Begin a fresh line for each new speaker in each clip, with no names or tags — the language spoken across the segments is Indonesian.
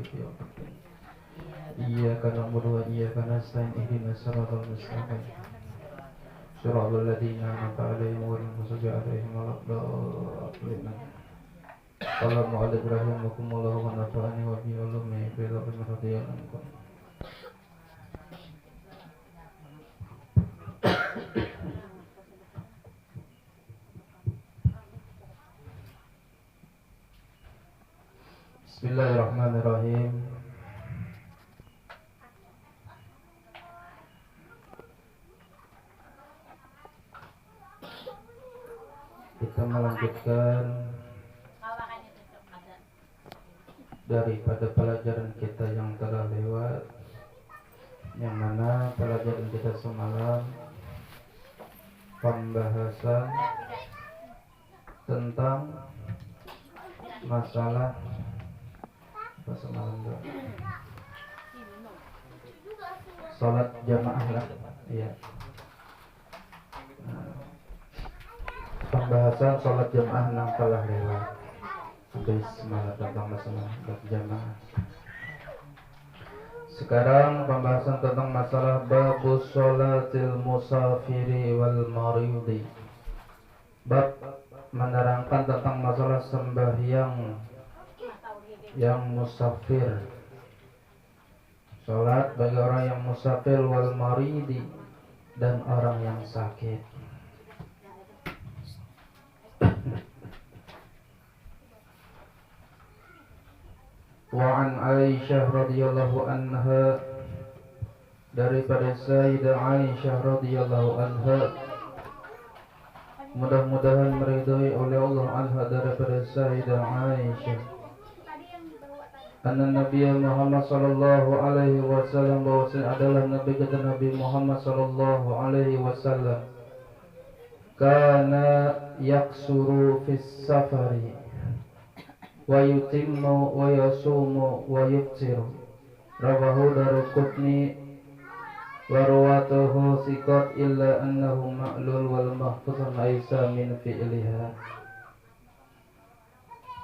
maliki yaumiddin. Iyyaka na'budu wa iyyaka nasta'in ihdinas siratal mustaqim. Shiratal ladzina an'amta 'alaihim ghairil maghdubi 'alaihim waladdallin. Allahumma ala Ibrahim wa kumullahu wa nafa'ani wa bi ulumi fil ardi radiyallahu. Bismillahirrahmanirrahim. Kita melanjutkan daripada pelajaran kita yang telah lewat, yang mana pelajaran kita semalam pembahasan tentang masalah sholat jamaah lah, ya. Pembahasan sholat jamaah yang telah lewat. Habis semalam tentang masalah sholat jamaah. Sekarang pembahasan tentang masalah babus sholatil musafiri wal maridi. Bab menerangkan tentang masalah sembahyang yang musafir, sholat bagi orang yang musafir wal maridi, dan orang yang sakit. Wa an Aisyah radhiyallahu anha, daripada Sayyidah Aisyah radhiyallahu anha, mudah-mudahan meridhai oleh Allah anha, daripada Sayyidah Aisyah, anna Nabi Muhammad sallallahu alaihi wasallam, bahwasanya adalah Nabi kita Nabi Muhammad sallallahu alaihi wasallam, kana yaksuru fis safari wa yutimmu wa yasumu wa yuftiru. Rawahu Daruqutni wa rawatuhu siqat illa annahu ma'lul wal mahfuzun aisa min fi'liha.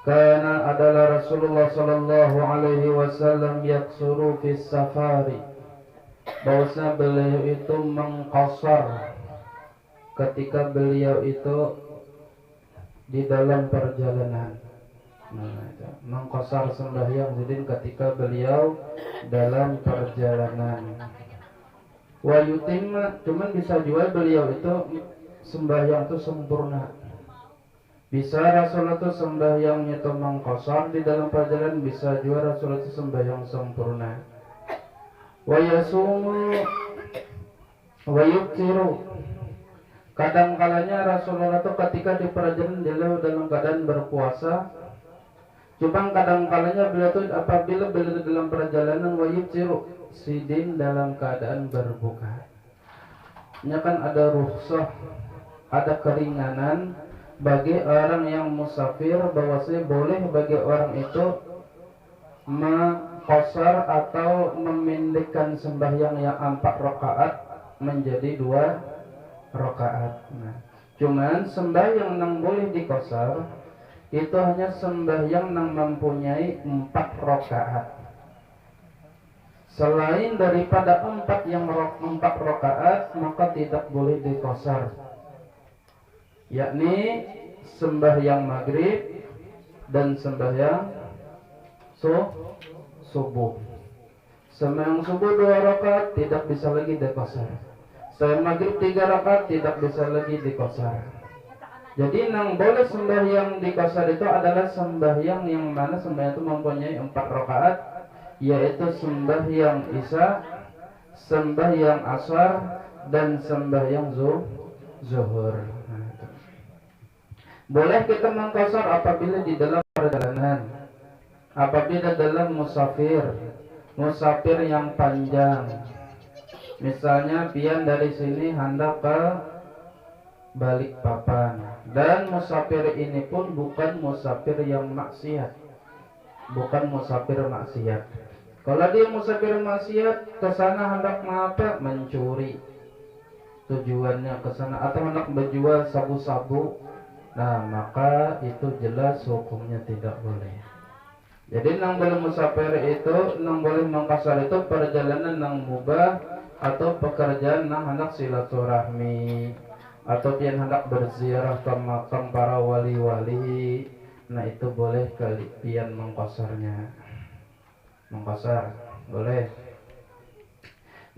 Karena adalah Rasulullah sallallahu alaihi wasallam yaksuru fis safari, bahwasanya beliau itu mengqasar ketika beliau itu di dalam perjalanan. Mengqasar sembahyang zidin ketika beliau dalam perjalanan. Wa yutimma, cuman bisa juga beliau itu sembahyang itu sempurna. Bisa Rasulullah itu sembahyangnya itu mengqasar di dalam perjalanan, bisa juga Rasulullah itu sembahyang sempurna. Wa yasumu wa yuftiru. Kadang kalanya Rasulullah itu ketika di perjalanan beliau dalam keadaan berpuasa. Cuma kadang kalanya beliau itu apabila beliau dalam perjalanan wa yuftiru, sidin dalam keadaan berbuka. Ini kan ada rukhsah, ada keringanan bagi orang yang musafir, bahwasanya boleh bagi orang itu mengqasar atau memendekkan sembahyang yang 4 rakaat menjadi 2 rakaat. Nah, cuman sembahyang yang boleh diqasar itu hanya sembahyang yang mempunyai 4 rakaat. Selain daripada 4 rakaat maka tidak boleh diqasar, yakni sembahyang maghrib dan sembahyang subuh. Sembahyang subuh 2 rakaat tidak bisa lagi diqasar. Sembahyang maghrib 3 rakaat tidak bisa lagi diqasar. Jadi yang boleh sembahyang diqasar itu adalah sembahyang yang mana sembahyang itu mempunyai 4 rakaat, yaitu sembahyang isya, sembahyang asar, dan sembahyang zuhur. Boleh kita mengqasar apabila di dalam perjalanan, apabila dalam musafir yang panjang. Misalnya pian dari sini hendak ke Balikpapan, dan musafir ini pun bukan musafir yang maksiat, bukan musafir maksiat. Kalau dia musafir maksiat, ke sana hendak mengapa? Mencuri. Tujuannya ke sana, atau hendak menjual sabu-sabu. Nah, maka itu jelas hukumnya tidak boleh. Jadi nang boleh musafir itu, nang boleh mangkasar itu perjalanan nang mubah atau pekerjaan nang hendak silaturahmi atau pian hendak berziarah ke makam para wali-wali. Nah itu boleh kali pian mangkasarnya. Mangkasar boleh.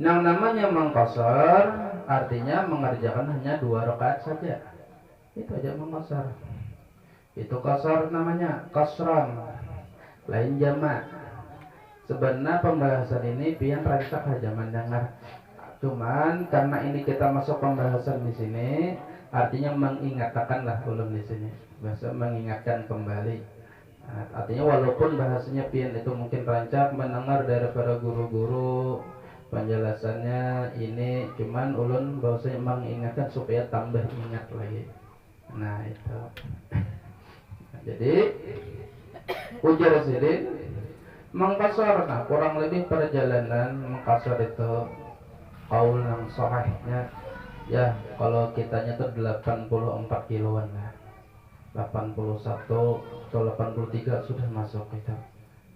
Yang namanya mangkasar artinya mengerjakan hanya 2 rakaat saja. Itu aja mangkasar. Itu kasar namanya, kasran. Lain jamak. Sebenarnya pembahasan ini pian rancak aja mendengar. Cuman karena ini kita masuk pembahasan di sini, artinya mengingatkan lah ulun di sini. Bahasa mengingatkan kembali. Nah, artinya walaupun bahasanya pian itu mungkin rancak mendengar dari para guru-guru penjelasannya ini, cuman ulun bahasanya mengingatkan supaya tambah ingat lagi. Nah itu. Nah, jadi ujar sidin mengkasar. Nah kurang lebih perjalanan mengkasar itu kaul yang sahihnya ya kalau kitanya tuh 84 kiloan lah, 81 atau 83 sudah masuk kita,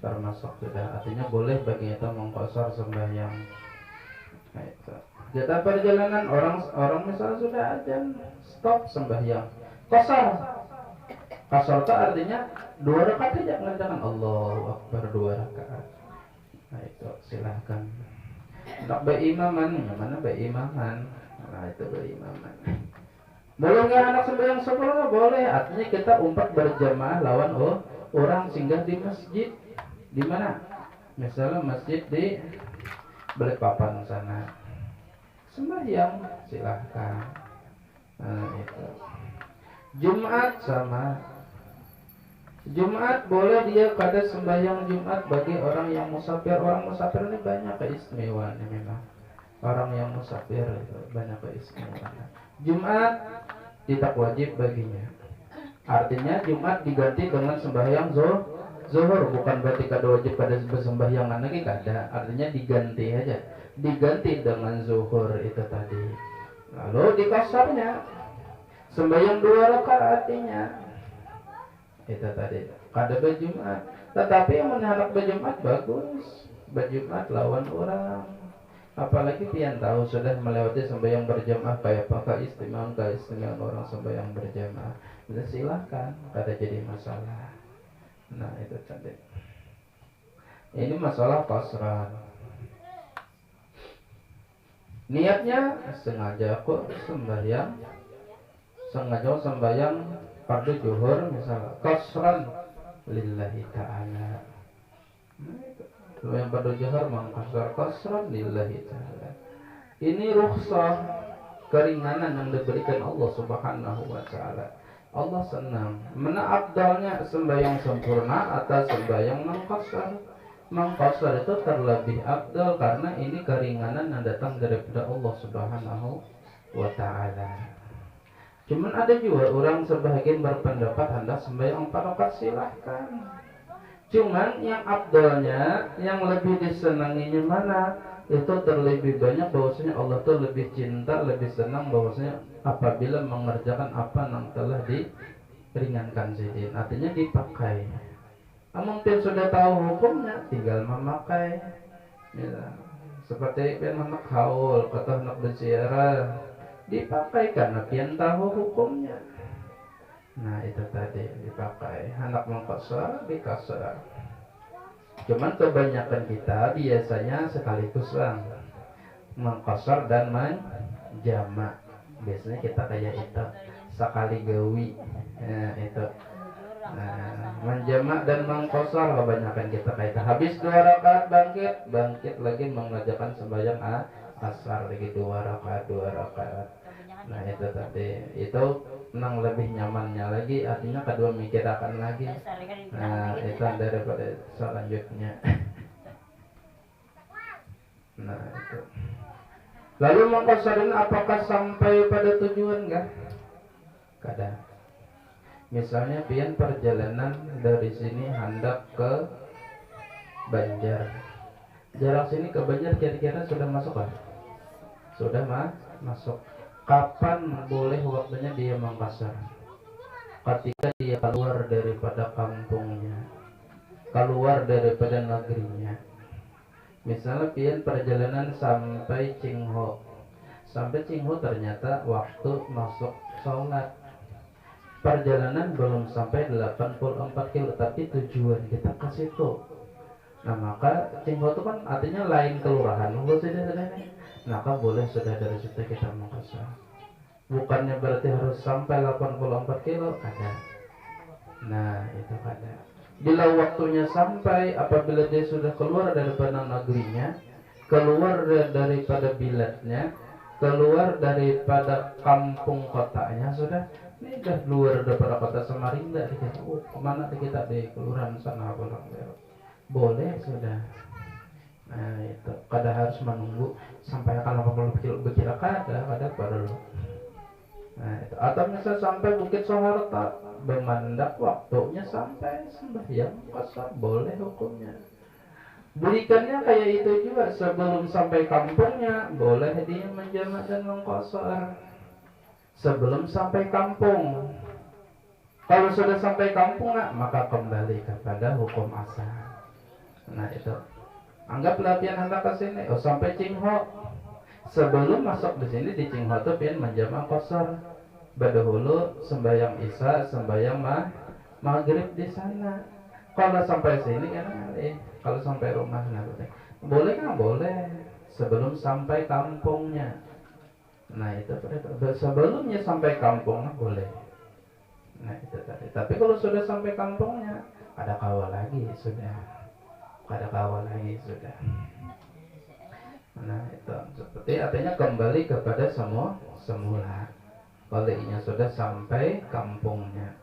termasuk sudah, artinya boleh bagi kita mengkasar sembahyang. Nah, itu. Kita perjalanan orang misalnya sudah ajan stop sembahyang kasar. Kasar itu artinya 2 rakaat aja mengerjakan Allahu Akbar 2 rakaat. Nah itu silahkan. Nak berimaman, yang mana berimaman? Nah itu berimaman. Boleh nggak anak sembahyang sempurna? Boleh. Artinya kita umpat berjamaah lawan orang singgah di masjid. Di mana? Misalnya masjid di Balikpapan sana. Sembahyang silahkan. Nah itu. Jumat sama. Jumat boleh dia pada sembahyang Jumat bagi orang yang musafir. Orang musafir ini banyak keistimewaannya memang. Orang yang musafir itu banyak keistimewaannya. Jumat tidak wajib baginya. Artinya Jumat diganti dengan sembahyang zuhur. Bukan berarti kada wajib pada sembahyang lagi kada. Artinya diganti aja. Diganti dengan zuhur itu tadi. Lalu di kasarnya sembahyang 2 rakaat artinya itu tadi kada berjumat. Tetapi yang menhalak berjumat bagus, berjumat lawan orang. Apalagi pian tahu sudah melewati sembahyang berjamaah kayak apa keistimewaan orang sembahyang berjamaah. Bisa silahkan, kada jadi masalah. Nah itu tadi. Ini masalah kasran. Niatnya sengaja kok sembahyang, sengaja sembahyang fardu zuhur misalnya kasran lillahi ta'ala. Kalau yang fardu zuhur mengkasar kasran lillahi ta'ala. Ini rukhsah, keringanan yang diberikan Allah Subhanahu wa taala. Allah senang. Mana afdalnya sembahyang sempurna atau sembahyang mengkasar? Mengkasar itu terlebih afdal karena ini keringanan yang datang daripada Allah Subhanahu wa taala. Cuman ada juga orang sebagian berpendapat hendak sembahyang 4 rakaat silahkan. Cuman yang afdalnya, yang lebih disenanginya mana? Itu terlebih banyak bahwasanya Allah tuh lebih cinta, lebih senang bahwasanya apabila mengerjakan apa yang telah diringankan sidin. Artinya dipakai. Mungkin sudah tahu hukumnya, tinggal memakai. Ya, seperti anak haul, kata anak berziarah, dipakai karena pian tahu hukumnya. Nah itu tadi dipakai. Anak mengkasar dikasar. Cuman kebanyakan kita biasanya sekaligus bang mengkasar dan menjamak. Biasanya kita kayak itu sekali gawi. Nah itu. Nah, menjamak dan mengkasar kebanyakan kita kayak itu. Habis 2 rakaat bangkit lagi mengerjakan sembahyang asar lagi 2 rakaat. Nah itu tadi itu nang lebih nyamannya lagi, artinya kedua mikirkan lagi. Nah itu daripada selanjutnya. Nah itu. Lalu mengkosarin apakah sampai pada tujuan enggak? Kada. Misalnya pian perjalanan dari sini hendak ke Banjar. Jarak sini ke Banjar kira-kira sudah masuk lah? Sudah masuk. Kapan boleh waktunya dia mengkasar? Ketika dia keluar daripada kampungnya. keluar daripada negerinya. Misalnya pian perjalanan sampai Cingho. Sampai Cingho ternyata waktu masuk sholat. Perjalanan belum sampai 84 kilo, tapi tujuan kita ke situ. Nah maka Cingho itu kan artinya lain kelurahan. Maka boleh sudah dari situ kita mengkosor. Bukannya berarti harus sampai 84 kilo, ada. Nah itu ada. Bila waktunya sampai, apabila dia sudah keluar daripada negerinya, keluar daripada biladnya, keluar daripada kampung kotanya, sudah ini udah keluar daripada kota Samarinda, dikata, oh kemana kita di kelurahan sana boleh sudah. Nah itu kada harus menunggu sampai akan 80 kilo berkira kada perlu. Nah itu atau misal sampai Bukit Soeharto, bermandak waktunya sampai sembahyang qasar, boleh hukumnya. Berikannya kayak itu juga, sebelum sampai kampungnya boleh dia menjamak dan mengqasar sebelum sampai kampung. Kalau sudah sampai kampung maka kembali kepada hukum asal. Nah itu anggap latihan hendak ke sini, sampai Cingho. Sebelum masuk di sini di Cingho tuh pian menjamak qasar. Berdahulu sembahyang isya, sembahyang maghrib di sana. Kalau sampai sini kalau sampai rumah boleh kan boleh sebelum sampai kampungnya. Nah itu sebelumnya sampai kampungnya boleh. Nah itu tadi. Tapi kalau sudah sampai kampungnya ada kawal lagi sudah. Nah itu seperti artinya kembali kepada semula. Olehnya sudah sampai kampungnya.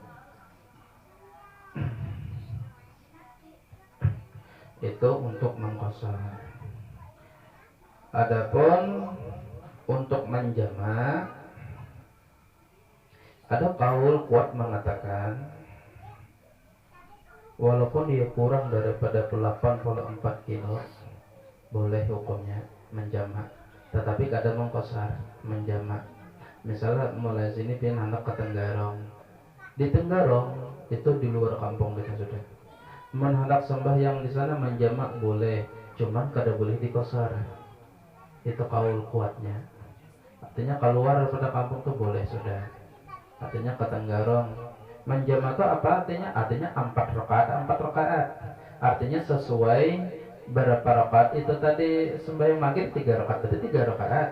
Itu untuk mengqasar. Adapun untuk menjamak, ada kaul kuat mengatakan walaupun dia kurang daripada 84 kilo boleh hukumnya menjamak, tetapi kadang mengqasar menjamak. Misalnya mulai sini pian anak ke Tenggarong. Di Tenggarong itu di luar kampung kita sudah. Menhendak sembahyang di sana menjamak boleh, cuman kada boleh dikosar. Itu kaul kuatnya. Artinya keluar daripada kampung tuh boleh sudah. Artinya ke Tenggarong. Menjamak itu apa artinya? Artinya 4 rakaat. Artinya sesuai berapa rakaat itu tadi sembahyang maghrib 3 rakaat, berarti 3 rakaat.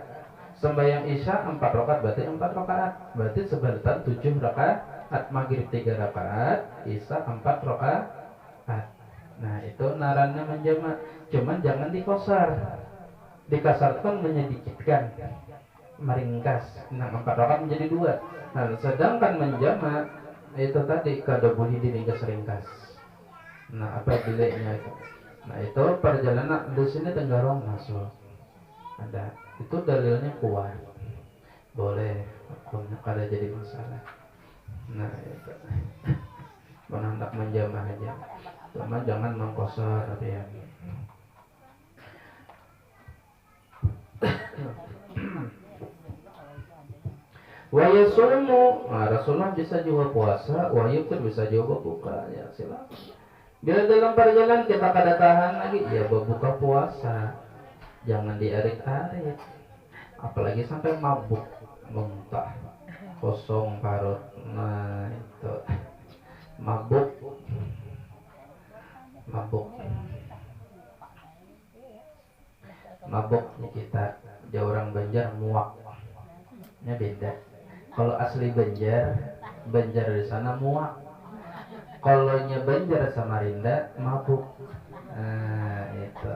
Sembahyang isya 4 rakaat, berarti 4 rakaat. Berarti sebentar 7 rakaat. Maghrib 3 rakaat, isya 4 rakaat. Nah itu narannya menjamak. Cuman jangan dikosar. Dikasarkan menyedikitkan, meringkas. Nah 4 rakaat menjadi 2. Nah sedangkan menjamak itu tadi kada boleh diringkas-ringkas. Nah apa bilenya itu? Nah itu perjalanan di sini Tenggarong masuk. Ada. Itu dalilnya kuat, boleh hukumnya kada jadi masalah. Nah itu hendak menjamak aja, cuma jangan mengqasar ya. Wa yasumu, Rasulullah bisa juga puasa, wa yuftir bisa juga buka, ya silakan. Bila dalam perjalanan kita kada tahan lagi, ya berbuka puasa. Jangan diarit-arit, apalagi sampai mabuk, muntah, kosong parut. Nah itu mabuk nih kita. Dia orang Banjar muaknya beda. Kalau asli Banjar di sana muak. Kalau nya Banjar Samarinda mabuk. Nah itu.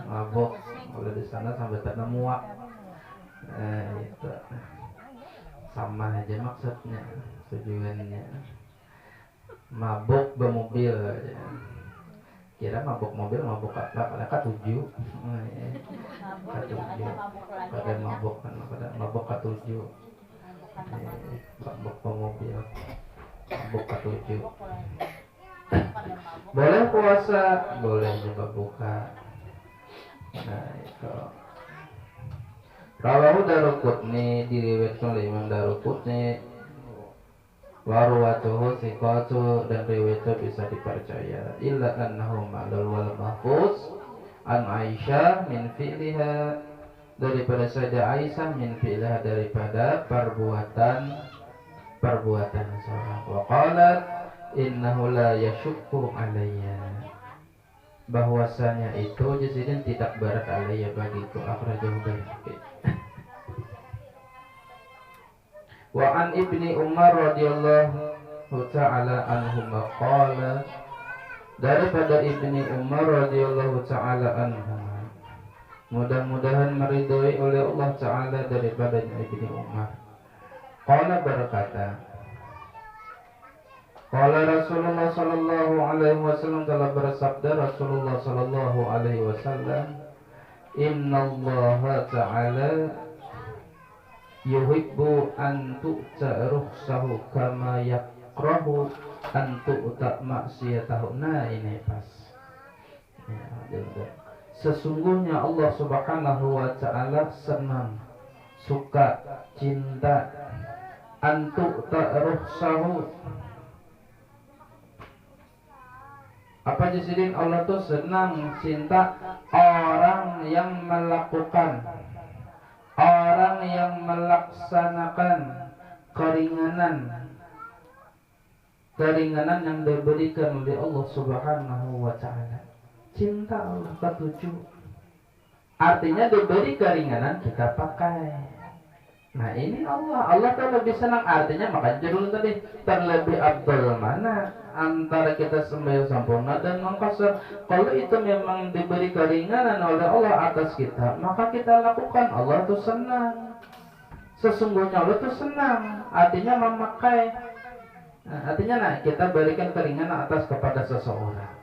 Mabuk kalau di sana sampai tanah muak. Itu sama aja maksudnya, tujuannya. Mabuk bermobil aja. Kira mabuk mobil, mabuk apa? K7. K7. Pada mabuk kan, pada mabuk K7. Mabuk bermobil, mabuk K7. Boleh puasa, boleh juga buka. Nah itu. Rawahu Daruqutni, diriwayatkan oleh Imam Daruqutni Warwatuhu thiqatu, dan riwayatnya bisa dipercaya. Illa annahu ma'lul wal mahfuz an Aisyah min fi'liha, daripada Sayyidah Aisyah min fi'liha, daripada perbuatan seorang. Wa qalat innahu la yashukku alayya, bahwasanya itu jasidin tidak berat alayya bagiku. Akhrajahu Baihaqi. Wa an Ibni Umar radhiyallahu ta'ala anhuma qala, daripada Ibni Umar radhiyallahu ta'ala anhuma, mudah-mudahan meridhoi oleh Allah Ta'ala, daripada Ibni Umar, qala berkata, qala Rasulullah sallallahu alaihi wasallam, telah bersabda Rasulullah sallallahu alaihi wasallam, innallaha ta'ala yuhibbu an tu'ta rukhsahu kama yakrahu an tu'ta maksiyatahu. Nah ini pas ya, sesungguhnya Allah subhanahu wa ta'ala senang, suka, cinta an tu'ta rukhsahu. Apa jisidin? Allah tuh senang, cinta orang yang melakukan, orang yang melaksanakan keringanan yang diberikan oleh Allah subhanahu wa ta'ala. Cinta Allah ketujuh, artinya diberi keringanan kita pakai. Nah ini Allah tuh lebih senang, artinya makanya judul tadi, terlebih abdul mana antara kita sembahyang sempurna dan mengqasar. Kalau itu memang diberi keringanan oleh Allah atas kita, maka kita lakukan. Allah tuh senang, sesungguhnya Allah tuh senang, artinya memakai. Artinya kita berikan keringanan atas kepada seseorang,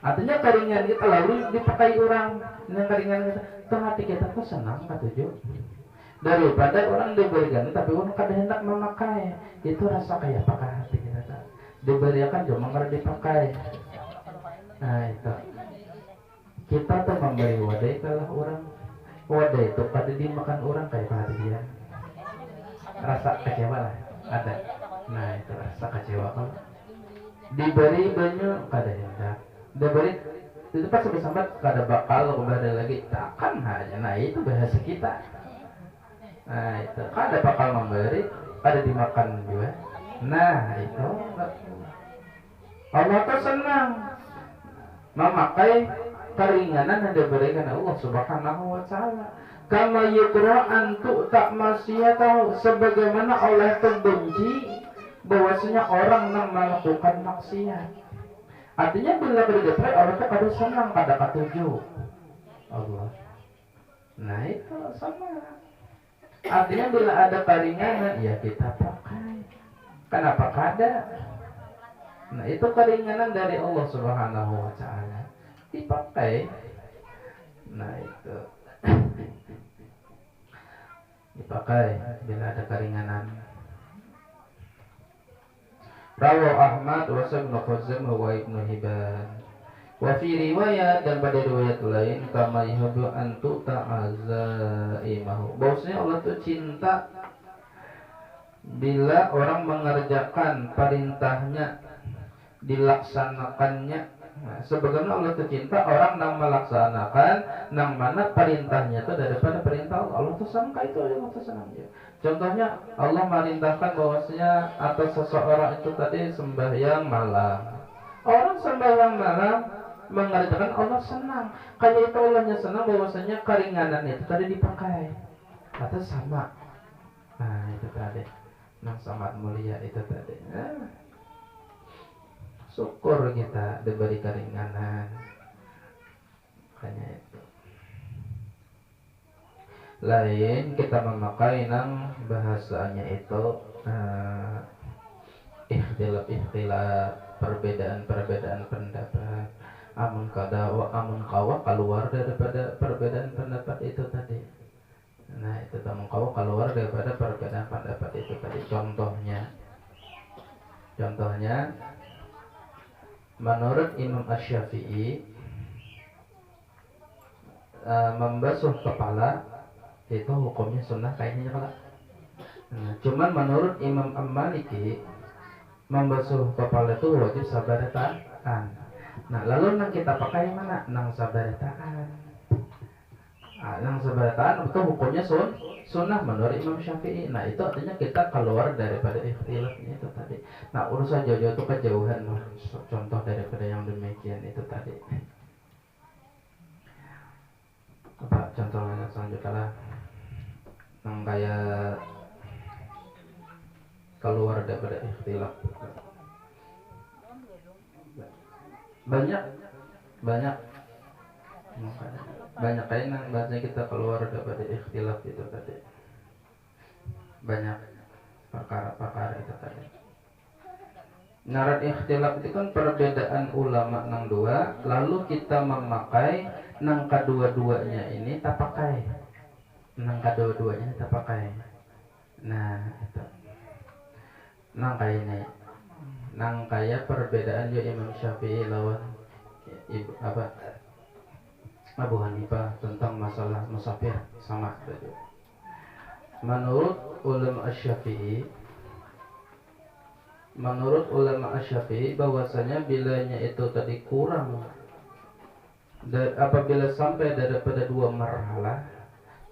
artinya keringanan kita lalu dipakai orang. Dengan keringanan kita tuh hati kita tuh senang ketujuh, daripada orang diberikan tapi orang kada hendak memakai. Itu rasa kayak pakai hati kita, diberikan cuma nggak dipakai. Nah itu kita tuh memberi wadah kalau orang, wadah itu pada dimakan orang kayak hati dia, rasa kecewa lah ada. Nah itu rasa kecewa kalau diberi banyak kada hendak, diberi itu pas sampai kada bakal kembali lagi, takkan aja. Nah itu bahasa kita. Nah itu kada bakal memberi, kada dimakan juga. Nah itu Allah tuh senang memakai keringanan yang diberikan Allah subhanahu wa ta'ala. Kama yukra antu tak maksiyatahu, sebagaimana Allah itu benci bahwasanya orang yang melakukan maksiat. Artinya bila berdepre orang itu kada senang, kada ketujuh Allah. Nah itu sama. Artinya bila ada keringanan ya kita pakai. Kenapa kada? Nah itu keringanan dari Allah subhanahu wa ta'ala, dipakai. Nah itu dipakai bila ada keringanan. Rawahu Ahmad wa Ibnu Khuzaimah wa Ibnu Hibban. Wa fi riwayat, dan pada riwayat lain, kama yuhibbu an tu'ta'azaimahu, bahwasanya Allah tuh cinta bila orang mengerjakan perintahnya, dilaksanakannya. Nah, sebagaimana Allah tuh cinta orang yang melaksanakan nang mana perintahnya itu daripada perintah Allah. Allah tuh sangka itu Allah tuh senang ya. Contohnya Allah merintahkan bahwasanya atas seseorang itu tadi sembahyang malam. Orang sembahyang malam mengerjakan, Allah senang. Kayak itu Allahnya senang bahwasanya keringanan itu tadi dipakai. Atau sama. Nah itu tadi, nang sangat mulia itu tadi. Syukur kita diberi keringanan. Makanya itu. Lain kita memakai nang bahasanya itu ikhtilaf, perbedaan pendapat. Amun kawa keluar daripada perbedaan pendapat itu tadi. Nah itu amun kawa keluar daripada perbedaan pendapat itu tadi. Contohnya menurut Imam Asy-Syafi'i, membasuh kepala itu hukumnya sunnah kayaknya kalau. Nah, cuman menurut Imam Al-Maliki membasuh kepala itu wajib sabarataan. Nah, lalu nang kita pakai mana? Nang sabarataan. Nang sabarataan itu hukumnya sunnah menurut Imam Syafi'i. Nah, itu artinya kita keluar daripada ikhtilafnya itu tadi. Nah, urusan jauh-jauh itu kejauhan, contoh daripada yang demikian itu tadi. Apa contohnya selanjutnya lah? Nang kayak keluar daripada ikhtilaf. Banyak kayak nang bahasanya kita keluar daripada ikhtilaf itu tadi. Banyak perkara-perkara itu tadi. Narat ikhtilaf itu kan perbedaan ulama nang dua, lalu kita memakai nang kedua-duanya ini tak pakai. Nang kedua-duanya tak pakai. Nah, itu. Nang kayak ini. Nang kayak perbedaan yo Imam Syafi'i lawan Abu Hanifah tentang masalah musafir sama saja. Menurut ulama Asy-Syafi'i bahwasanya bilanya itu tadi kurang dan apabila sampai daripada 2 marhalah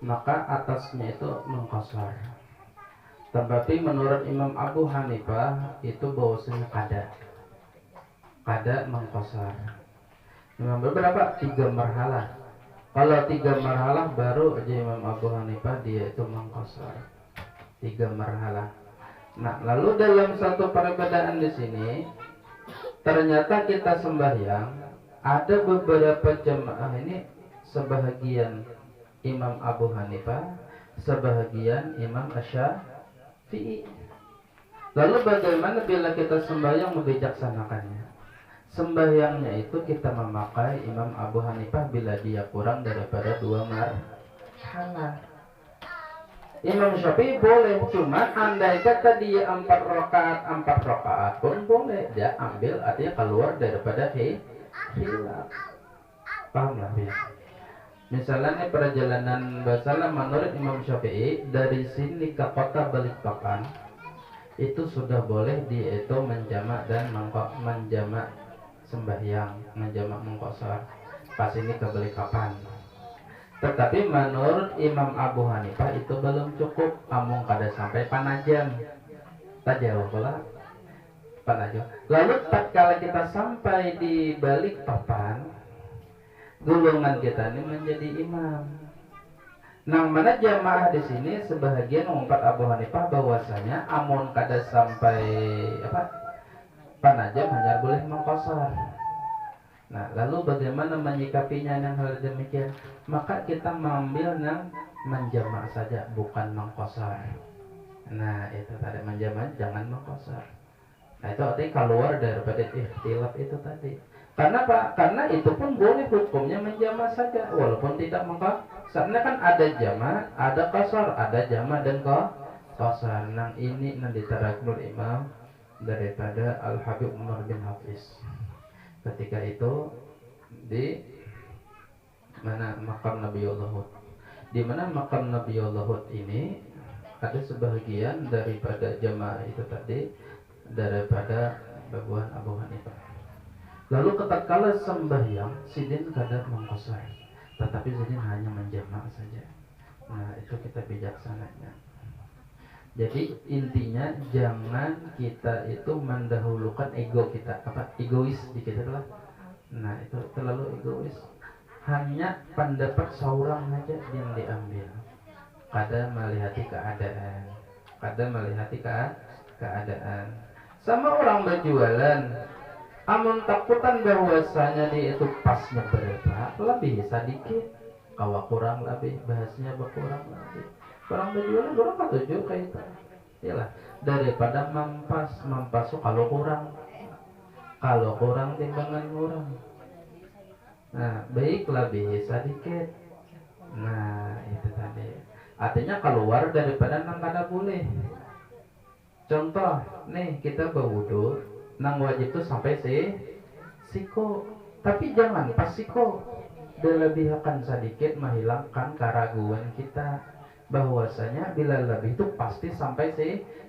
maka atasnya itu mengqashar. Tapi menurut Imam Abu Hanifah itu bahwasanya kada mengqashar. Imam beberapa 3 marhalah. Kalau 3 marhalah baru aja Imam Abu Hanifah dia itu mengqashar. 3 marhalah. Nah, lalu dalam satu perbedaan di sini ternyata kita sembahyang ada beberapa jemaah ini sebahagian Imam Abu Hanifah, sebahagian Imam Asy-Syafi'i. Lalu bagaimana bila kita sembahyang membijaksanakannya? Sembahyangnya itu kita memakai Imam Abu Hanifah bila dia kurang daripada 2 marhalah. Imam Syafi'i boleh, cuma andai kata dia 4 rakaat pun boleh dia ambil, artinya keluar daripada khilaf. Paham lah ya? Misalnya perjalanan Basalam menurut Imam Syafi'i dari sini ke kota Balikpapan itu sudah boleh dia itu menjamak dan menjamak sembahyang, menjamak mengqashar pas ini ke Balikpapan. Tetapi menurut Imam Abu Hanifah itu belum cukup, amung kada sampai Panajam. Tak jauh pula Panajam. Lalu tatkala kita sampai di Balikpapan, golongan kita ini menjadi imam. Nang mana jamaah di sini sebahagian mengumpat Abu Hanifah bahwasanya amun kada sampai Panajam hanya boleh mengqashar. Nah, lalu bagaimana menyikapinya yang hal demikian? Maka kita mengambil yang menjamak saja, bukan mengqashar. Nah, itu tadi menjamak, jangan mengqashar. Nah, itu artinya keluar daripada ikhtilaf itu tadi. Karena apa? Karena itu pun boleh hukumnya menjamak saja, walaupun tidak mengqashar. Karena kan ada jamak, ada qashar, ada jamak dan qashar. Nah, ini yang diterangkan Imam daripada Al-Habib Umar bin Hafiz. Ketika itu di mana makam Nabiullah Hud. Di mana makam Nabiullah Hud ini ada sebahagian daripada jamaah itu tadi daripada babuan Abu Hanifah. Lalu ketakala sembahyang sidin kada mengqashar, tetapi sidin hanya menjamak saja. Nah, itu kita bijaksananya. Jadi intinya jangan kita itu mendahulukan ego kita, egois di kita lah. Nah, itu terlalu egois. Hanya pendapat seorang aja yang diambil. Kada melihati keadaan. Sama orang berjualan, amun takutan bahwasanya dia itu pasnya berapa, lebih sedikit, kawa kurang lebih, bahasnya berkurang lebih. Orang berjualan orang ketujuh kayak itu, yalah daripada mampas kalau kurang timbangan kurang. Nah, baik lebih sedikit. Nah, itu tadi. Artinya keluar daripada nang kada boleh. Contoh, nih kita berwudu, nang wajib tuh sampai siko. Tapi jangan pas siko. Dilebihkan sedikit menghilangkan keraguan kita. bahwasanya bila lebih itu pasti sampai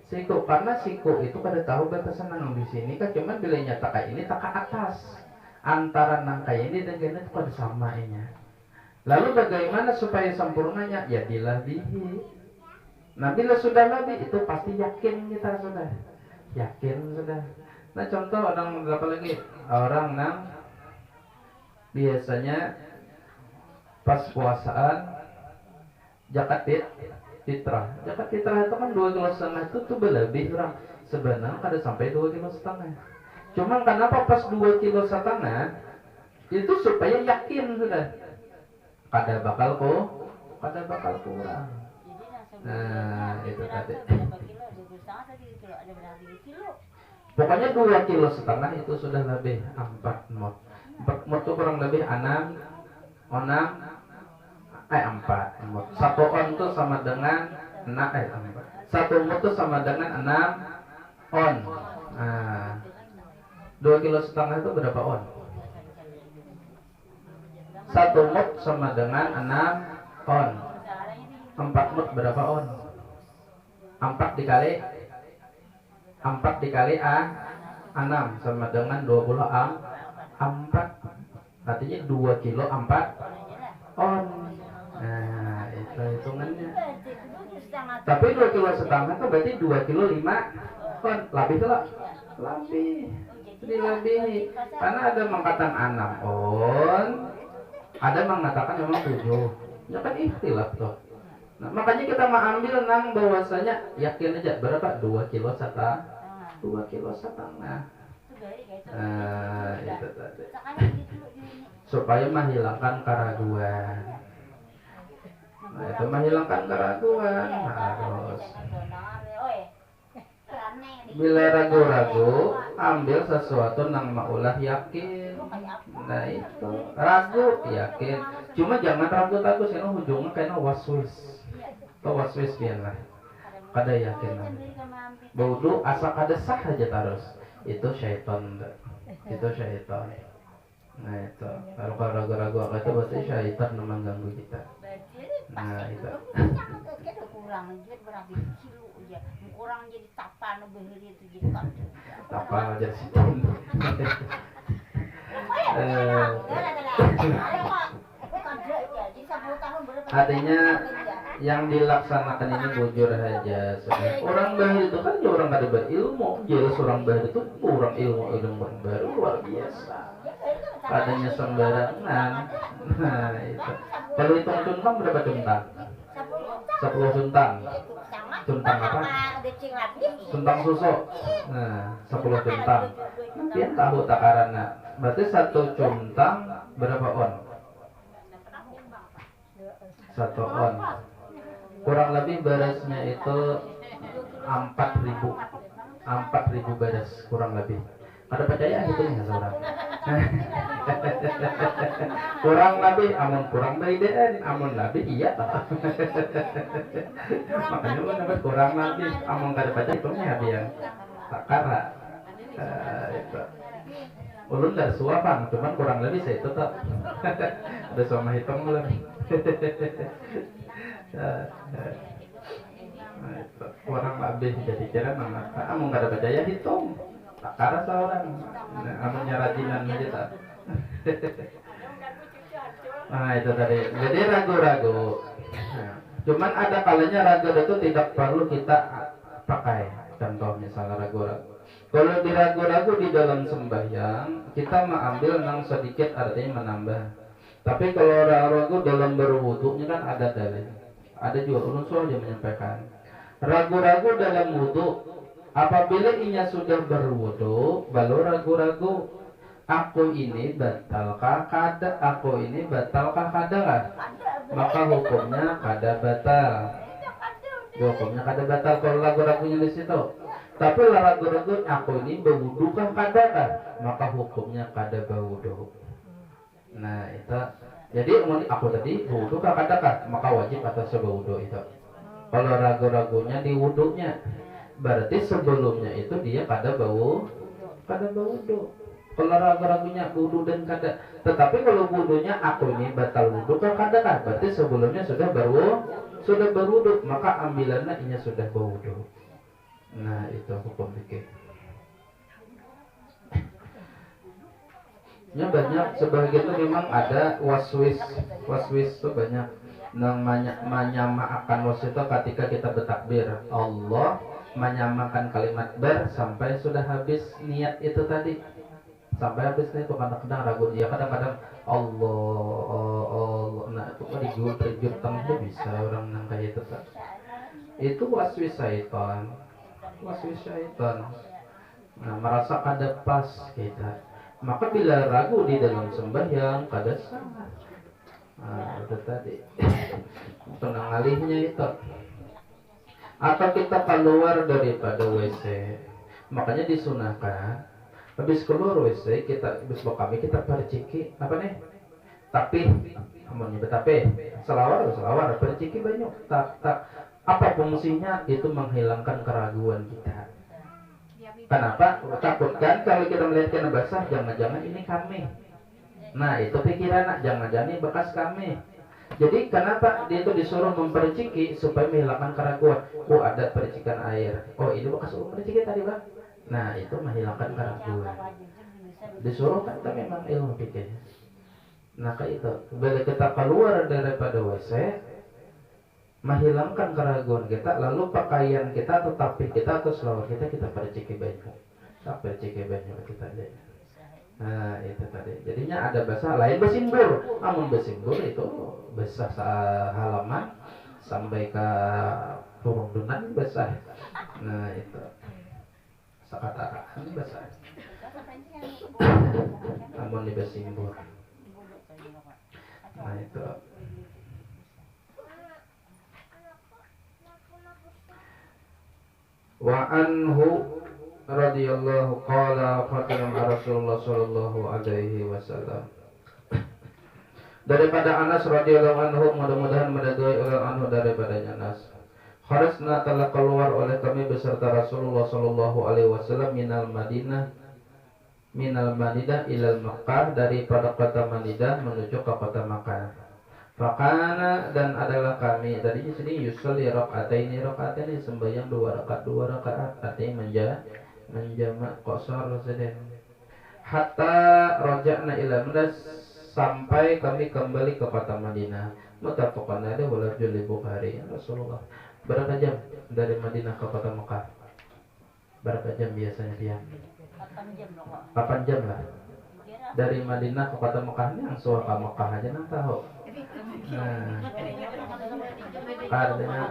siku, karena siku itu kada tahu batasan nang di sini kan, cuman bila nyata kayak ini tak ke atas antara nang kayak ini dan gini itu kada sama ini. Lalu bagaimana supaya sempurnanya? Ya dilabihi. Nah bila sudah lebih itu pasti yakin kita sudah yakin sudah. Nah contoh orang apa lagi, orang nang biasanya pas puasaan zakat fitrah. Zakat fitrah itu kan 2,5 kilo itu tuh berlebih orang. Sebenarnya kada sampai 2,5 kilo. Cuma kenapa pas 2,5 kilo itu supaya yakin sudah. Kada bakal kurang. Nah, itu tadi. Pokoknya 2,5 kilo itu sudah lebih 4 mot. 4 mot itu kurang lebih 4 mot. 1 on itu sama dengan 1 mot itu sama dengan 6 on. Nah, 2,5 kilo itu berapa on? 1 mot sama dengan 6 on. 4 mot berapa on? 4 dikali 6 sama dengan 24. Artinya 2 kilo 4 on. Nah, itu hitungannya. Tapi 2,5 kilo itu berarti 2 kilo 5 on. Lebih itu lah. Dilebihi. Karena ada mengatakan 6 on, ada mengatakan memang 7. Ya kan ikhtilaf tuh. Nah, makanya kita mau ambil nang bahwasanya yakin aja berapa? 2,5 kilo. 2,5 kilo. Nah, itu tadi. Supaya menghilangkan keraguan. Nah, itu menghilangkan keraguan harus. Bila ragu-ragu, ambil sesuatu nang maulah yakin. Nah itu ragu yakin. Cuma jangan ragu terus, ini ujungnya kayaknya waswis. Atau waswis biarlah. Kada yakin. Baudu asal kada sah aja terus. Itu syaitan. Nah itu. Kalau ragu-ragu itu berarti syaitan yang mengganggu kita. Nah itu.
Kurang jadi tapal beheri itu jadi
tapal jadi siton. Artinya yang dilaksanakan ini bujur aja. Orang bahir itu kan orang kada berilmu, jelas orang bahir itu kurang ilmu baru luar biasa. Adanya sembarangan. Nah itu. Kalau hitung cuntang berapa cuntang? 10 cuntang. Cuntang apa? Cuntang susu. Nah, 10 cuntang. Dia tahu takarannya. Berarti 1 cuntang berapa on? 1 on. Kurang lebih berasnya itu 4.000. 4.000 beras kurang lebih. Ada percaya hitungnya seorang. Kurang lebih, amun kurang baidean, amun lebih iya. Makanya mendapat kurang lebih, amun kada baca hitungnya biar takara. Itu. Ulun dari suapan, cuman kurang lebih saya tetap. Ada sama hitung belum? Kurang lebih jadi kira mana? Amun kada percaya hitung. Takara seorang, amunnya rajinan kita. Nah itu tadi. Jadi ragu-ragu. Cuman ada kalanya ragu itu tidak perlu kita pakai. Contoh misalnya ragu-ragu. Kalau diragu-ragu di dalam sembahyang, kita mengambil nang sedikit artinya menambah. Tapi kalau ragu dalam berwudu, ini kan ada dalil. Ada juga unsur yang menyampaikan. Ragu-ragu dalam wudu. Apabila inya sudah berwudu, baru ragu-ragu, aku ini batalkah kada, aku ini batalkah kada, maka hukumnya kada batal. Hukumnya kada batal kalau ragu-ragunya di situ. Tapi ragu-ragu, aku ini berwudu kah kada, maka hukumnya kada berwudu. Nah itu. Jadi aku tadi wudu kah kada, maka wajib atas berwudu itu. Kalau ragu-ragunya di wudunya, berarti sebelumnya itu dia kada bau wudu. Kalau ragu-ragunya wudu dan kada, tetapi kalau wudunya aku ini batal wudu kalau kada kan, berarti sebelumnya sudah berwudu, maka ambilannya ini sudah berwudu. Nah itu hukum fikih. Ya banyak sebagian itu memang ada waswis itu banyak namanya menyamakan waswis itu ketika kita bertakbir Allah menyamakan kalimat ber sampai sudah habis niat itu tadi, sampai habis nih tuh kadang-kadang ragu dia, kadang-kadang Allah nah itu kok dijujur tengah bisa orang nang kayak itu kan, itu waswis syaitan. Nah merasa kada pas kita, maka bila ragu di dalam sembahyang kada salah. Nah itu tadi tenang alihnya itu, atau kita keluar daripada WC, makanya disunahkan habis keluar WC kita habis kami kita perciki apa nih tapi amun nyebut tapi selawar perciki banyak tak apa fungsinya, itu menghilangkan keraguan kita. Kenapa? Takutkan kalau kita melihat kena basah jangan-jangan ini kami, nah itu pikiran jangan-jangan ini bekas kami. Jadi kenapa dia itu disuruh memperciki supaya menghilangkan keraguan, oh ada percikan air, oh ini bekas perciki tadi bang. Nah itu menghilangkan keraguan. Disuruh kan itu memang ilmu fikih. Nah kayak itu. Bila kita keluar daripada WC, menghilangkan keraguan kita, lalu pakaian kita atau tapi kita atau selawar kita perciki baju. Tak perciki baju kita deh. Nah itu tadi. Jadinya ada basah lain besimbur. Namun besimbur itu basah halaman sampai ke turun-turunan basah. Nah itu. Sakataraan basah. Namun di besimbur. Nah itu. Wa anhu radhiyallahu qala fatima Rasulullah sallallahu alaihi wasallam. Daripada Anas radhiyallahu anhu, mudah-mudahan meridhai oleh anhu daripadanya Anas. Kharasna telah keluar oleh kami beserta Rasulullah sallallahu alaihi wasallam minal Madinah ilal Makkah, daripada kota Madinah menuju ke kota Makkah. Fakana dan adalah kami tadi di sini yusolli rakaataini sembahyang dua rakaat artinya menjamak qasar sedang hatta raja'na ila Madinah, sampai kami kembali ke kota Madinah. Muttafaqun alaihi wa lafzul Bukhari. Rasulullah berapa jam dari Madinah ke kota Mekah? Berapa jam biasanya dia? 8 jam lah. Dari Madinah ke kota Mekah ini langsung ke Mekah aja nang tahu. Nah, artinya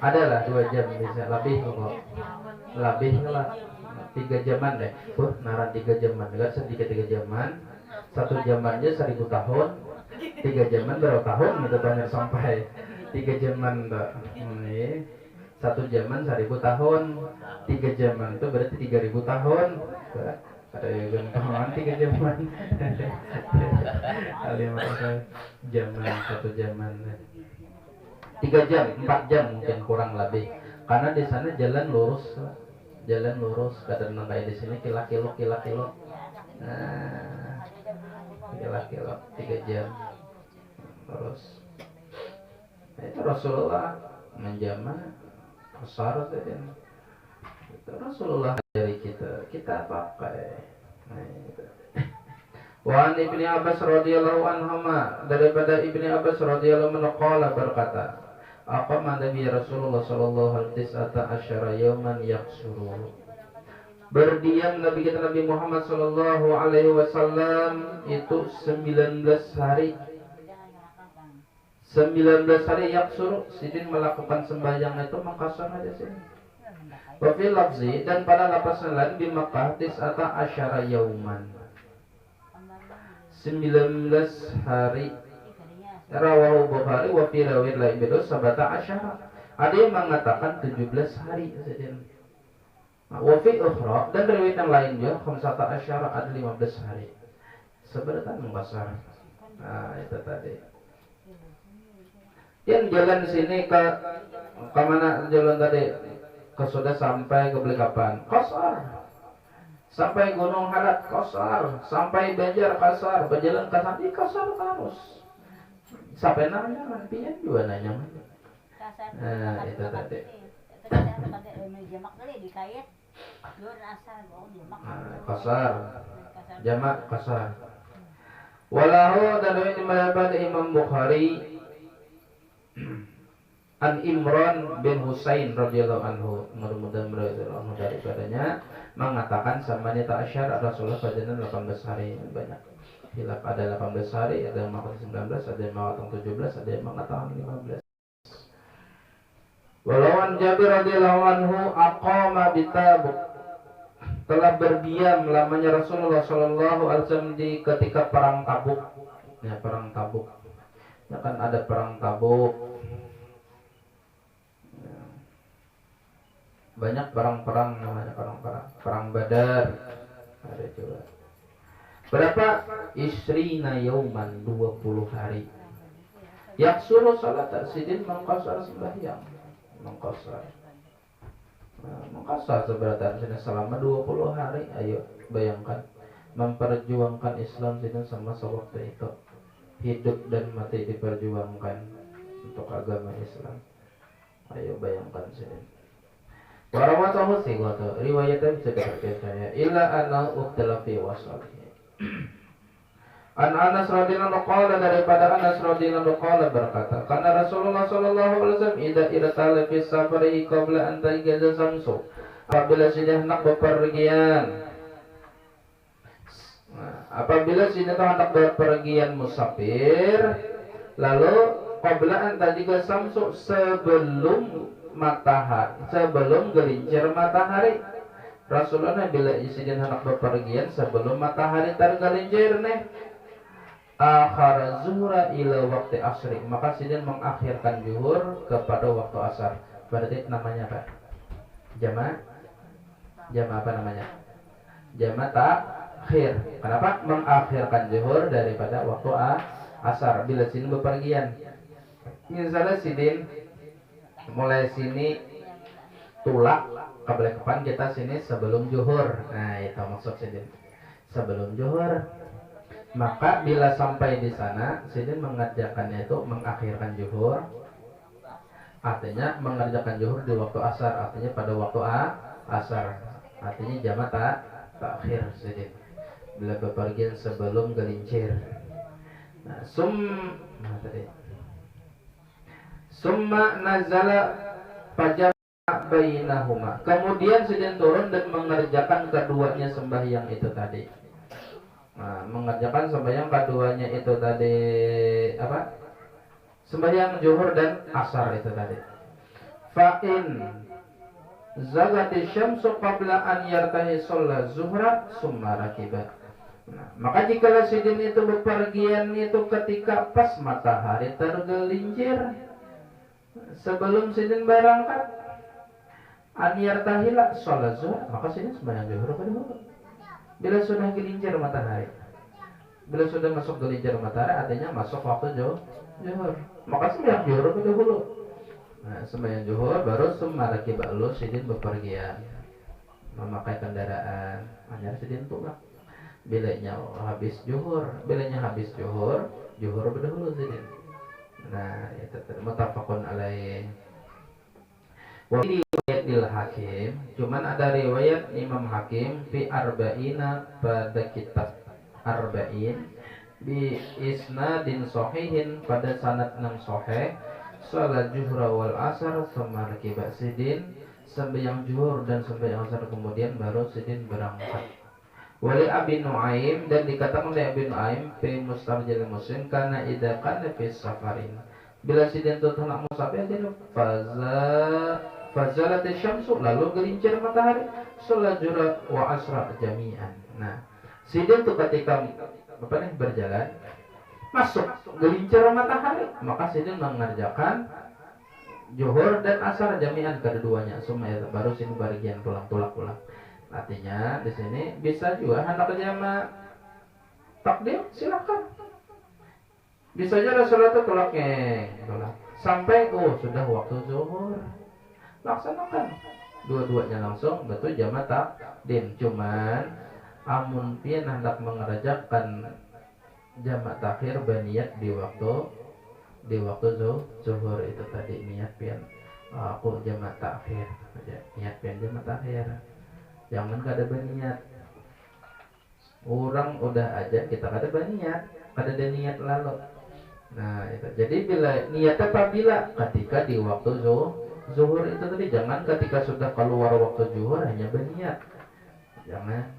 adalah 2 jam bisa lebih kok. Lebih lah 3 jaman deh. Naran 3 jaman, enggak sedikit 3 jaman. 1 jamannya 1000 tahun. 3 jaman berapa tahun gitu banyak sampai 3 jaman tuh. Ini 1 jaman 1000 tahun. 3 jaman itu berarti 3000 tahun. Ada yang gantungan 3 jaman. Kalian jaman 1 jaman 3 jam 4 jam mungkin kurang lebih, karena di sana jalan lurus kadang kayak di sini kilo nah kilo 3 jam terus. Itu Rasulullah menjama besar saja. Itu Rasulullah dari kita pakai. Nah, itu. Wa an Ibnu Abbas radhiyallahu anhuma, daripada Ibnu Abbas radhiyallahu anhu qala berkata, aqama Nabi Rasulullah sallallahu alaihi wasallam yauman yaksuru. Berdiam Nabi kita Nabi Muhammad sallallahu alaihi wasallam itu 19 hari. 19 hari yaksuru, sidin melakukan sembahyang itu mengkasar aja sini. Wa fil lafzi, dan pada lafaz lain di Makkah tis'ata asyara yauman. 19 hari. Rawahu Bukhari wa fi riwayat lain bedo sabata asyara. Ada yang mengatakan 17 hari saja. Wa fi ukhra, dan riwayat yang lain juga khamsata asyara, ada 15 hari. Seberapa mengkasar. Nah, itu tadi. Yang jalan sini ke mana jalan tadi? Sudah sampai ke Balikpapan. Kosar Sampai Gunung Halat kasar, sampai Banjar kasar, berjalan ke sana kasar terus. Sampai namanya pian juga nanya. Nah, itu tadi. Kasar, jamak kasar. Walahu dan ini melihat Imam Bukhari An Imran bin Husain radhiyallahu anhu, mudah-mudahan radhiyallahu daripadanya mengatakan samaniyata asyar Rasulullah fadlan 18 hari. Banyak hilaf, ada 18 hari, ada yang mengatakan 19, ada yang mengatakan 17, ada yang mengatakan 15. Walawan Jabir radhiyallahu anhu aqama bi Tabuk, telah berdiam lamanya Rasulullah sallallahu alaihi wasallam di ketika perang Tabuk. Ya, perang Tabuk. Ya kan ada perang Tabuk. Banyak perang-perang namanya, perang Badar ada juga. Berapa? Isrina yauman, 20 hari. Yaksuru salat sidin mengqasar sembahyang. Mengqasar seberatan sidin selama 20 hari. Ayo bayangkan, memperjuangkan Islam sidin sama sewaktu itu. Hidup dan mati diperjuangkan untuk agama Islam. Ayo bayangkan sidin. Warawatahu sighatu riwayatnya bisa dikatakan saya illa anna uktala fi wasalihi. An Anas radhiyallahu qala, daripada Anas radhiyallahu qala berkata, karena Rasulullah sallallahu alaihi wasallam idza irtala fi safari qabla an tagiza samsu, apabila sudah hendak bepergian, apabila sudah hendak bepergian musafir, lalu qabla an tagiza samsu, sebelum matahari, sebelum gelincir matahari. Rasulullah bila insiden hendak bepergian sebelum matahari tergelincir nih, akhar zuhra ila waktu asri, maka sidin mengakhirkan zuhur kepada waktu asar. Berarti namanya apa? Jama apa namanya? Jama takhir. Kenapa? Mengakhirkan zuhur daripada waktu asar bila sidin bepergian. Misalnya sidin mulai sini tulak ke depan kita sini sebelum zuhur. Nah, itu maksud sidin. Sebelum zuhur. Maka bila sampai di sana, sidin mengerjakannya itu mengakhirkan zuhur. Artinya mengerjakan zuhur di waktu asar, artinya pada waktu asar. Artinya jamak takhir sidin. Bila bepergian sebelum gelincir. Nah, Summa nazala fajama bainahuma. Kemudian sidin turun dan mengerjakan keduanya sembahyang itu tadi. Nah, mengerjakan sembahyang keduanya itu tadi apa? Sembahyang zuhur dan asar itu tadi. Fa'in zagati syamsu qabla an yartahi sholat zuhra summa rakiba. Nah, maka jika sidin itu bepergian itu ketika pas matahari tergelincir, sebelum sidin berangkat, aniyar tahila sholat zuhur, maka sidin sembahyang zuhur dahulu. Bila sudah gelincir matahari, bila sudah masuk gelincir matahari, artinya masuk waktu zuhur, maka sembahyang zuhur dahulu. Nah, sembahyang zuhur baru semaraki ba'lu sidin bepergian, memakai kendaraan, hanya sidin pulang. Bilanya habis zuhur, zuhur berdahulu sidin. Nah, itu muttafaqun alaih. Wa riwayat Hakim, cuman ada riwayat Imam Hakim fi arba'ina pada kitab arba'in bi isnadin sahihin pada sanad 6 sahih, salat zuhra wal asar tsumma rakiba sidin, sembahyang zuhur dan sembahyang asar kemudian baru sidin berangkat. Wali Abi Nuaim, dan dikatakan oleh Abi Nuaim fi Mustarjil Muslim, karena idza kana fi safarin, bila sidin itu hendak musafir jadi fazalat syamsu, lalu gelincir matahari, salat zuhur wa asra jami'an. Nah, sidin itu ketika berjalan masuk gelincir matahari, maka sidin mengerjakan zuhur dan asar jami'an keduanya semuanya, baru sidin bagian pulang. Artinya di sini bisa juga hendak jama takdim, silakan. Bisa aja Rasulullah itu tolak sampai sudah waktu zuhur, laksanakan. dua-duanya langsung betul jamak takdim. Cuman amun pian hendak mengerjakan jamak takhir berniat di waktu zuhur itu tadi niat pian aku jamak takhir aja, niat pian jamak takhir, jangan kada berniat. Orang udah aja kita kada berniat, kada ada niat lalu. Nah itu jadi bila niat apabila ketika di waktu zuhur itu tadi, jangan ketika sudah keluar waktu zuhur hanya berniat, jangan.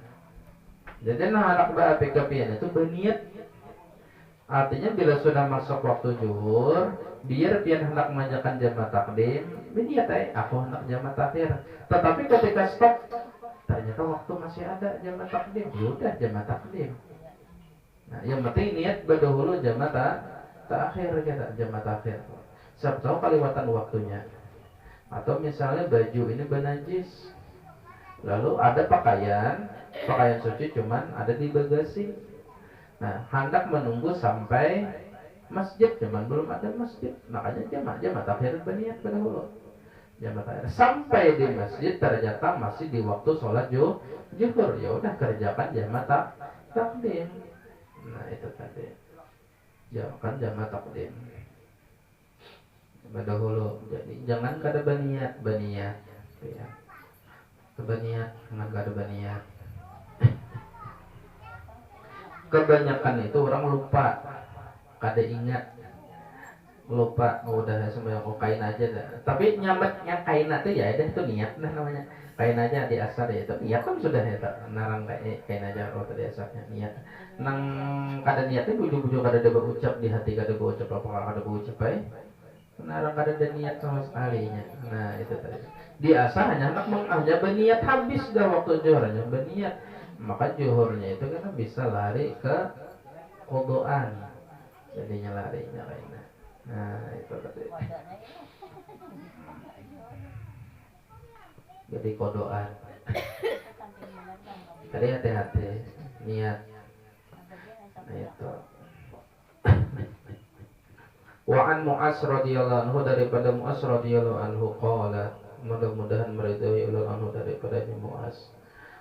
Jadi nah anak BAPKPN itu berniat. Artinya bila sudah masuk waktu zuhur, biar pian hendak menjalankan jamak takdim, berniat aku hendak jamak takhir. Tetapi ketika stop, ternyata waktu masih ada jamak takdim, yaudah jamak takdim. Nah, yang penting niat berdahulu jamak takhir kita, jamak takhir. Siapa tahu kaliwatan waktunya. Atau misalnya baju ini bernajis, lalu ada pakaian suci cuman ada di bagasi. Nah, hendak menunggu sampai masjid, cuman belum ada masjid, makanya jamak takhir berniat berdahulu. Jamak takhir sampai di masjid ternyata masih di waktu sholat zuhur, ya udah kerjakan jamak takdim. Nah itu tadi, jawakan jamak takdim berdahulu. Jadi jangan kada berniat ya. Berniat, jangan kada berniat. Kebanyakan itu orang lupa, kada ingat, lupa udah semua kain aja dah. Tapi nyametnya kain itu ya itu niat dah namanya. Kain aja di asar ya itu niat kan sudah ya narang kain aja tadi asarnya niat. Nang kada niatnya bujuk-bujuk kada ada berucap di hati, kada berucap apa kada berucap narang kada ada niat sama sekali nya. Nah itu tadi. Di asar hanya berniat habis dah waktu zuhur hanya berniat. Maka zuhurnya itu kan bisa lari ke kodoan, jadinya larinya lainnya. Nah itu tadi. Jadi kodoan. Tadi hati-hati niat. Nah itu. Wa an Mu'az radhiyallahu anhu, daripada Mu'az radhiyallahu anhu qala, mudah-mudahan meridhai ulun anhu daripada Mu'az.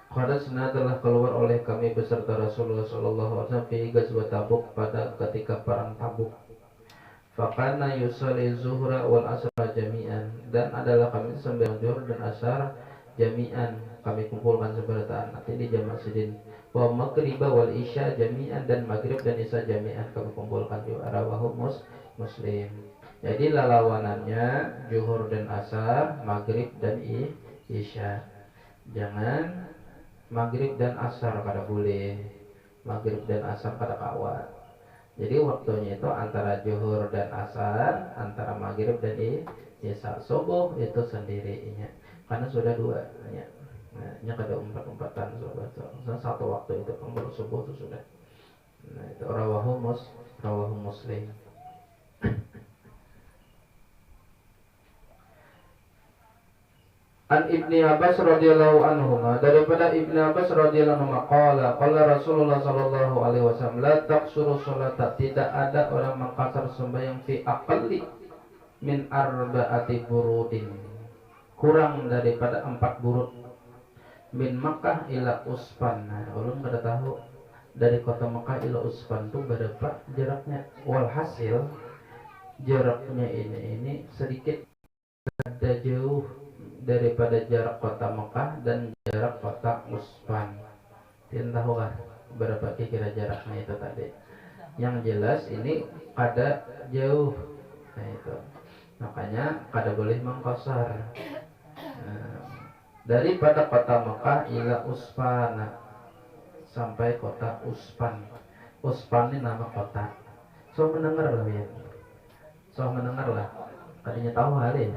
Kharajna telah keluar oleh kami beserta Rasulullah sallallahu alaihi wasallam fi ghazwat Tabuk, pada ketika perang Tabuk. Fakana yusalli zuhra wal asra jami'an, dan adalah kami sembahyang zuhur dan asar jami'an, kami kumpulkan seberataan nanti di jamaah sidin. Wa maghriba wal isya jami'an, dan maghrib dan isya jami'an kami kumpulkan juga. Rawahu Muslim. Jadi lalawanannya zuhur dan asar, maghrib dan isya. Jangan maghrib dan asar kada boleh, maghrib dan asar kada kawat. Jadi waktunya itu antara zuhur dan asar, antara maghrib dan isya. Subuh itu sendirinya, karena sudah dua ya. Nah, kada umpat-umpatan satu waktu itu kalau subuh itu sudah. Nah itu rawahu Muslim. An Ibni Abbas radhiyallahu anhu, daripada Ibni Abbas radhiyallahu anhu qala Rasulullah sallallahu alaihi wasallam, la taqsuru salata, tidak ada orang mengqasar sembahyang fi aqalli min arba'ati burudin, kurang daripada 4 burud, min Makkah ila Usfan. Nah, ulun kada tahu dari kota Makkah ila Usfan itu berapa jaraknya. Walhasil jaraknya ini sedikit ada jauh daripada jarak kota Mekah dan jarak kota Usfan. Tidak tahu lah berapa kira jaraknya itu tadi. Yang jelas ini kada jauh. Nah itu, makanya kada boleh mengqasar. Daripada kota Mekah ila Usfan, sampai kota Usfan. Usfan ini nama kota. So mendengar lah ya. So mendengar lah. Tadinya tahu hari.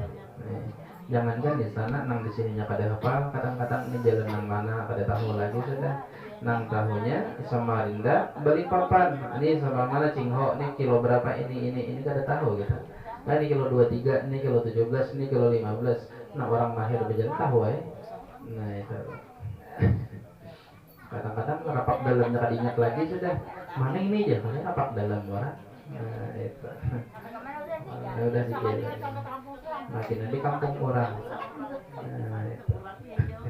Jangankan di sana, nang di sininya kada hafal, kadang-kadang ini jalan nang mana kada tahu lagi sudah. Nang tahunya Samarinda Balikpapan, ini sama mana Cingho, ini kilo berapa ini kada tahu gitu. Nah ini kilo 23, ini kilo 17, ini kilo 15. Nah orang mahir berjalan tahu Nah itu. Kadang-kadang rapak dalamnya kada ingat lagi sudah. Mana ini aja, mana rapak dalam orang. Nah itu. Udah di makin di kampung orang. Nah, itu.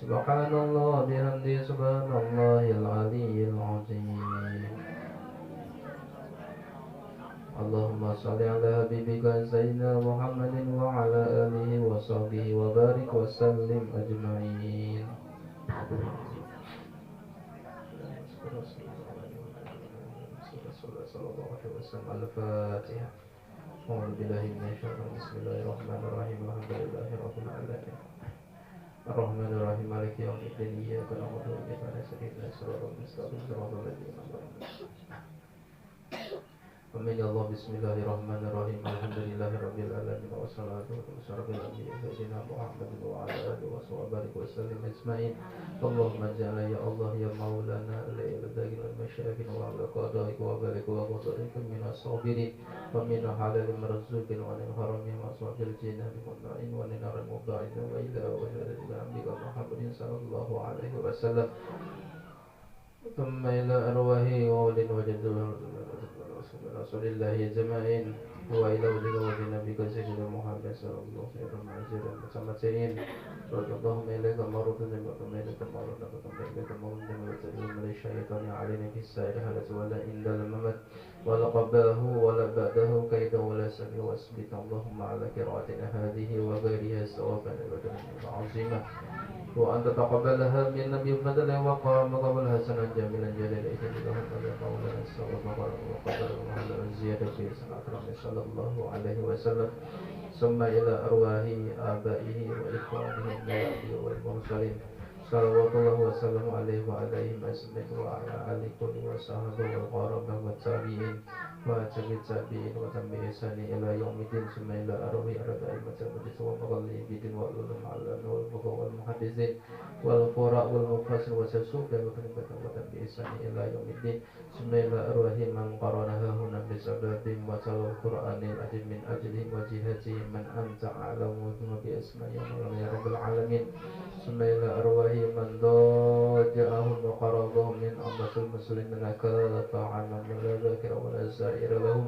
سبحان الله بحمده سبحان الله العلي العظيم اللهم صل على حبيبك سيدنا محمد وعلى آله وصحبه وبارك وسلم أجمعين صلى الله عليه وسلم. الفاتحة. أعوذ بالله من الشيطان. بسم الله الرحمن الرحيم. الحمد لله رب العالمين الرحمن الرحيم مالك يوم الدين إياك نعبد وإياك نستعين اهدنا الصراط المستقيم صراط الذين أنعمت عليهم. Amin ya Allah. Bismillahirrahmanirrahim. Alhamdulillahirabbil alamin wassalatu wassalamu ala sayyidina Muhammadin wa ala alihi wa sahbihi wa sallam ajma'in. Allahumma ja'alna ya Allah ya maulana la ilaha illa masyaikhin wa ala qada'i wa barik wa qadarikum min as-sabirin wa min halal marzuqin wa min haramin wa sabil jinan wa na'in wa nar mudha'in wa ila wajhati amrika Muhammadin sallallahu alaihi wasallam. ثم إلى أرواحه وولد وجد رسول الله أجمعين وإلى ولد نبيك سيدنا محمد صلى الله عليه وسلم متمتعين اللهم إليك مرض وكما إليك مرض وكما إليك مرض وتدعو من الشيطان علينا في السائر حالة ولا عند الممت ولا قبله ولا بعده كيدا ولا سمي واسبت اللهم على قراءتنا هذه وغيرها ثوابا عظيما وأن تتقبلها من نبي فضل وقام قبل حسنا جميلا جليلا إجابة على قولنا الصواب وقدر وعلى الزيادة في سنة صلى الله عليه وسلم ثم إلى أرواح آبائه وإخوانه النبي والمرسلين صلوات الله وسلم عليه وعليهم أجمعين وعلى آل كل وصحبه والقرابة والتابعين وتابع التابعين وتابع إحسان إلى يوم الدين ثم إلى أرواح أئمة المجلس والمغلبين والعلماء والفقهاء والمحدثين والقراء والمفسرين والصوفية وتابع إحسان إلى يوم الدين ثم إلى أرواح من قرنها هنا بسبب وتلو القرآن العظيم من أجلهم وجهتهم من أنت أعلم بأسمائهم يا رب العالمين ثم إلى أرواح من ضاجعهم وقربهم من أمة المسلمين كافة عنا ولا ذاكر ولا زائر لهم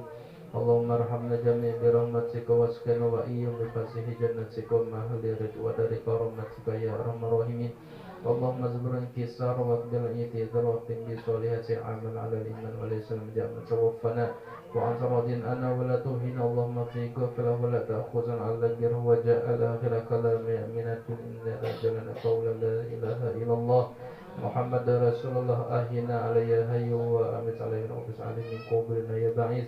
اللهم ارحمنا جميعا برحمتك واسقنا وإياهم بفضل جنتك ومهل ودار كرامتك يا أرحم الراحمين اللهم اجبر انكسار واقبل اعتذار واختم بصالحات عمل على الإيمان والإسلام جعل توفنا وأنت راض أنا ولا تهين اللهم في غفلة ولا تأخذنا على البر وجعل آخر كلام من إن رجلنا قول لا إله إلا الله محمد رسول الله أهينا علي هي وأمت علينا وبس علي من قبلنا يا بعيد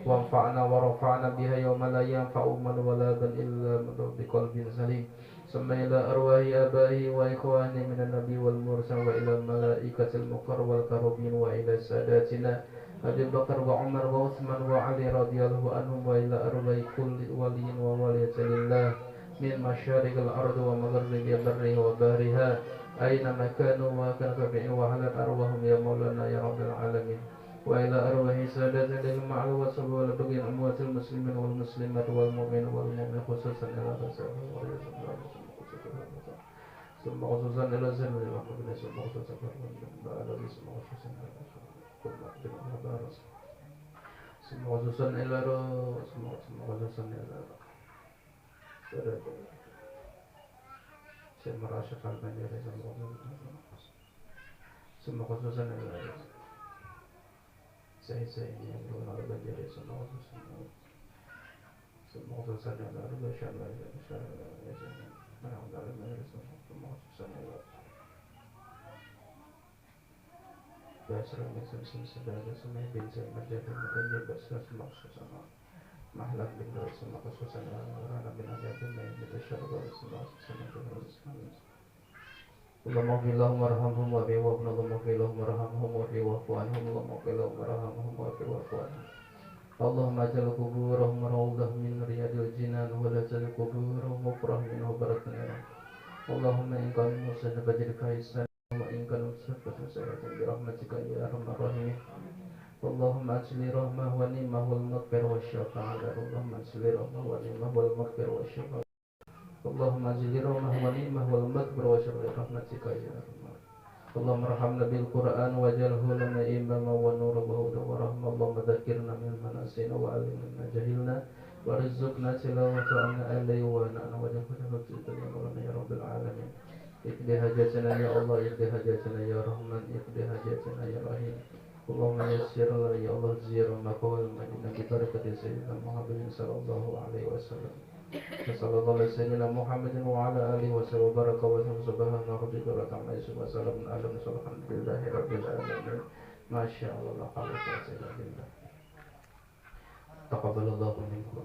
وانفعنا ورفعنا بها يوم لا ينفع من ولا بل إلا من بقلب سليم ثم إلى أرواح آبائه وإخوانه من النبي والمرسل وإلى الملائكة المقرب والكروبين وإلى ساداتنا أبي بكر وعمر وعثمان وعلي رضي الله عنهم وإلى أرواح كل ولي وولية لله من مشارق الأرض ومغرب برها وبحرها أينما كانوا وكان فبئن وحلت أرواحهم يا مولانا يا رب العالمين وإلى أرواح سادتنا المعلو وصلوا على بقي أموات المسلمين والمسلمات والمؤمنين والمؤمنين خصوصا إلى ثم خصوصا إلى زمن الوقت ثم خصوصا ثم خصوصا إلى ثم خصوصا إلى saya merasakan banyak semua khususan adalah saya ini yang mengenal banyak semua khususan adalah masyaallah mengenal banyak semua khususan adalah basra mesin sebagai semua bintang menjadi menjadi basra semua khususan mahlam bin Dawud sama khususan Rana bin Abdul yang bersyarga semua sama khususan Allahumma ghfirlahum warhamhum wa bihi wa Allahumma ghfirlahum warhamhum wa bihi wa anhum Allahumma ghfirlahum warhamhum wa bihi wa anhum Allahumma ja'al quburahum rawdah min riyadil jinan wa la taj'al quburahum mufrah min hubaratun Allahumma in kanu muslimin fajr faisan wa in kanu muslimin sayyi'atan bi rahmatika ya arhamar rahimin اللهم أجل رحمه ونعمه المغفر والشفاعة اللهم أجل رحمه ونعمه المغفر والشفاعة اللهم أجل رحمه ونعمه المغفر والشفاعة رحمتك يا أرحم اللهم ارحمنا بالقرآن واجعله لنا إماما ونورا وهدى ورحمة اللهم ذكرنا مما نسينا وعلمنا ما جهلنا وارزقنا تلاوة عليه ونعنا وجهه يا مولانا يا رب العالمين اقضي حاجاتنا يا الله، اقضي حاجاتنا يا رحمن، اقضي حاجاتنا يا رحيم. اللهم يسر لنا يا الله زيارة مقام المدينة ببركة سيدنا محمد صلى الله عليه وسلم. وصلى الله على سيدنا محمد وعلى آله وسلم وبارك وسلم. سبحان ربك رب العزة وسلام على المرسلين والحمد لله رب العالمين. ما شاء الله لا قوة إلا بالله. تقبل الله منكم.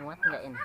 Muat nggak ini?